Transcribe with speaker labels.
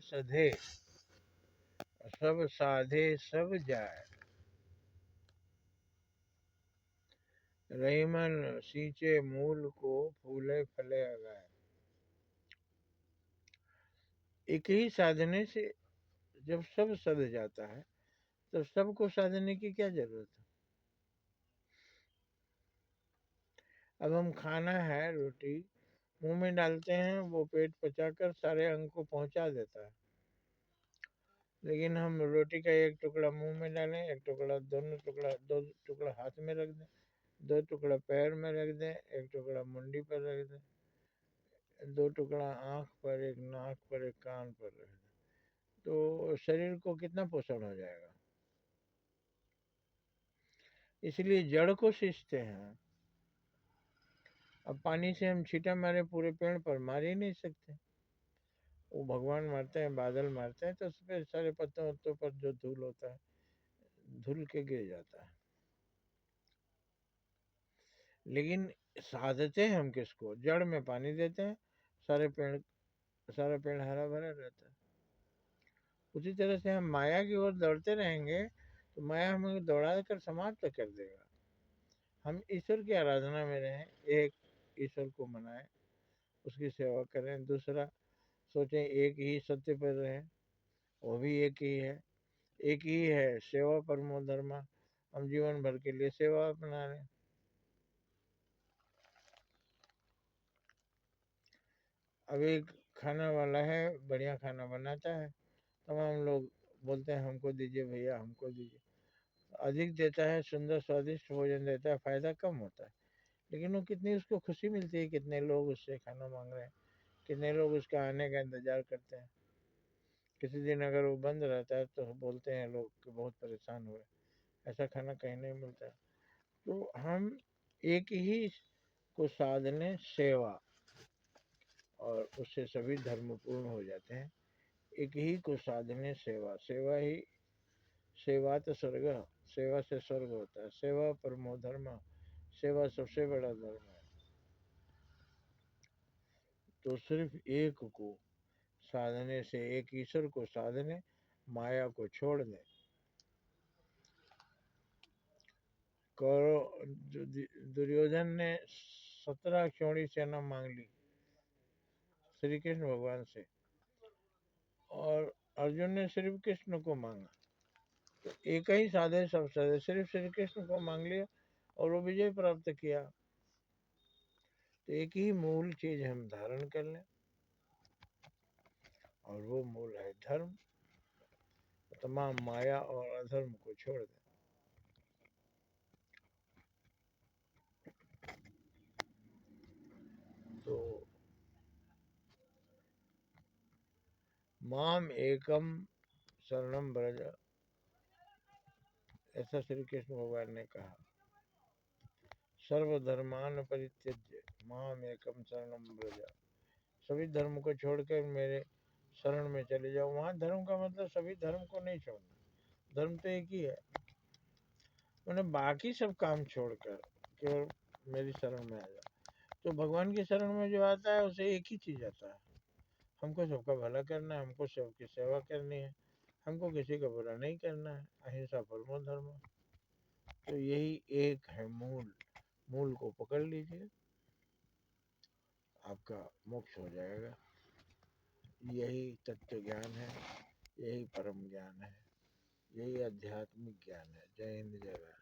Speaker 1: सधे, सब साधे सब जाए। रहीमन सींचे मूल को, फूले फले अगाए। एक ही साधने से जब सब सध जाता है तो सबको साधने की क्या जरूरत है। अब हम खाना है, रोटी मुंह में डालते हैं, वो पेट पचाकर सारे अंग को पहुंचा देता है। लेकिन हम रोटी का एक टुकड़ा मुंह में डालें, एक टुकड़ा दो टुकड़ा हाथ में रख दें, दो टुकड़ा पैर में रख दें, एक टुकड़ा मुंडी पर रख दें, दो टुकड़ा आँख पर, एक नाक पर, एक कान पर रख दें, तो शरीर को कितना पोषण हो जाएगा। इसलिए जड़ को सींचते हैं। अब पानी से हम छींटा मारे पूरे पेड़ पर मार ही नहीं सकते। वो भगवान मारते हैं, बादल मारते हैं, तो उस पर सारे पत्तों वत्तों पर जो धूल होता है धुल के गिर जाता है। लेकिन साधते हम किसको? जड़ में पानी देते हैं, सारा पेड़ हरा भरा रहता है। उसी तरह से हम माया की ओर दौड़ते रहेंगे तो माया हमें दौड़ा कर समाप्त कर देगा। हम ईश्वर की आराधना में रहें, एक ईश्वर को मनाएं, उसकी सेवा करें। दूसरा सोचें एक ही सत्य पर रहें, वो भी एक ही है, एक ही है, सेवा परमो धर्मा। हम जीवन भर के लिए सेवा अपना लें। अब एक खाना वाला है, बढ़िया खाना बनाता है, तमाम लोग बोलते हैं हमको दीजिए भैया, हमको दीजिए। अधिक देता है, सुंदर स्वादिष्ट भोजन देता है, फायदा कम होता है, लेकिन वो कितनी उसको खुशी मिलती है, कितने लोग उससे खाना मांग रहे हैं, कितने लोग उसका आने का इंतजार करते हैं। किसी दिन अगर वो बंद रहता है तो बोलते हैं लोग कि बहुत परेशान हुए, ऐसा खाना कहीं नहीं मिलता। तो हम एक ही को साधने सेवा, और उससे सभी धर्म पूर्ण हो जाते हैं। एक ही को साधने सेवा, सेवा ही सेवा तो स्वर्ग, सेवा से स्वर्ग होता है। सेवा परमो धर्म, सेवा सबसे बड़ा धर्म है। तो सिर्फ एक को साधने से, एक ईश्वर को साधने, माया को छोड़ दे। दुर्योधन ने 17 क्षौणी सेना मांग ली श्री कृष्ण भगवान से, और अर्जुन ने सिर्फ कृष्ण को मांगा। तो एक ही साधे सब साधे, सिर्फ श्री कृष्ण को मांग लिया और वो विजय प्राप्त किया। तो एक ही मूल चीज हम धारण कर लें, और वो मूल है धर्म। तमाम माया और अधर्म को छोड़ दें। तो माम एकम शरणम ब्रज, ऐसा श्री कृष्ण भगवान ने कहा। सर्वधर्मान परित्यज्य माम एकम शरणम ब्रज, सभी धर्म को छोड़कर मेरे शरण में चले जाओ। वहां धर्म का मतलब सभी धर्म को नहीं छोड़ना, धर्म तो एक ही है। मैंने बाकी सब काम छोड़कर केवल मेरी शरण में आ जाओ। तो भगवान की शरण में जो आता है उसे एक ही चीज आता है, हमको सबका भला करना है, हमको सबकी सेवा करनी है, हमको किसी का बुरा नहीं करना है। अहिंसा परमो धर्म। तो यही एक है मूल, मूल को पकड़ लीजिए, आपका मोक्ष हो जाएगा। यही तत्व ज्ञान है, यही परम ज्ञान है, यही आध्यात्मिक ज्ञान है। जय हिंद, जय भारत।